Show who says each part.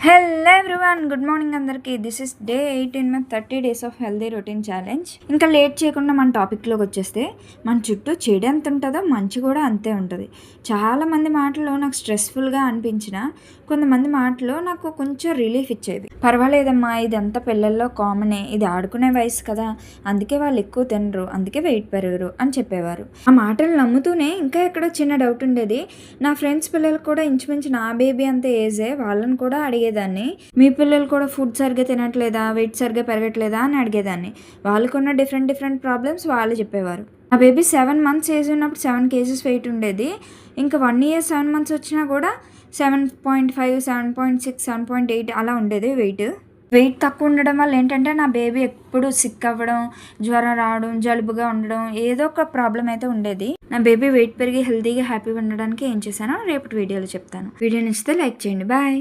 Speaker 1: Hello everyone, good morning అందరికీ. This is day 8 in my 30 days of healthy routine challenge. ఇంకా late చేయకుండా మన టాపిక్లోకి వచ్చేస్తే, మన చుట్టూ చెడు ఎంత ఉంటుందో మంచి కూడా అంతే ఉంటుంది. చాలామంది మాటలు నాకు స్ట్రెస్ఫుల్గా అనిపించిన, కొంతమంది మాటలు నాకు కొంచెం రిలీఫ్ ఇచ్చేవి. పర్వాలేదమ్మా, ఇదంతా పిల్లల్లో కామనే, ఇది ఆడుకునే వయసు కదా, అందుకే వాళ్ళు ఎక్కువ తినరు, అందుకే వెయిట్ పెరగరు అని చెప్పేవారు. ఆ మాటలు నమ్ముతూనే ఇంకా ఎక్కడో చిన్న డౌట్ ఉండేది. నా ఫ్రెండ్స్ పిల్లలకు కూడా ఇంచుమించు నా బేబీ అంత ఏజే, వాళ్ళని కూడా అడిగేదాన్ని, మీ పిల్లలు కూడా ఫుడ్ సరిగ్గా తినట్లేదా, వెయిట్ సరిగ్గా పెరగట్లేదా అని అడిగేదాన్ని. వాళ్ళకున్న డిఫరెంట్ ప్రాబ్లమ్స్ వాళ్ళు చెప్పేవారు. నా బేబీ 7 months ఏజ్ ఉన్నప్పుడు 7 kgs వెయిట్ ఉండేది. ఇంకా 1 year 7 months వచ్చినా కూడా 7.5, 7.6, 7.8 అలా ఉండేది వెయిట్ తక్కువ ఉండడం వల్ల ఏంటంటే, నా బేబీ ఎప్పుడు సిక్ అవ్వడం, జ్వరం రావడం, జలుబుగా ఉండడం, ఏదో ఒక ప్రాబ్లం అయితే ఉండేది. నా బేబీ వెయిట్ పెరిగి హెల్తీగా హ్యాపీగా ఉండడానికి ఏం చేశానో రేపటి వీడియోలో చెప్తాను. వీడియో నచ్చితే లైక్ చేయండి. బాయ్.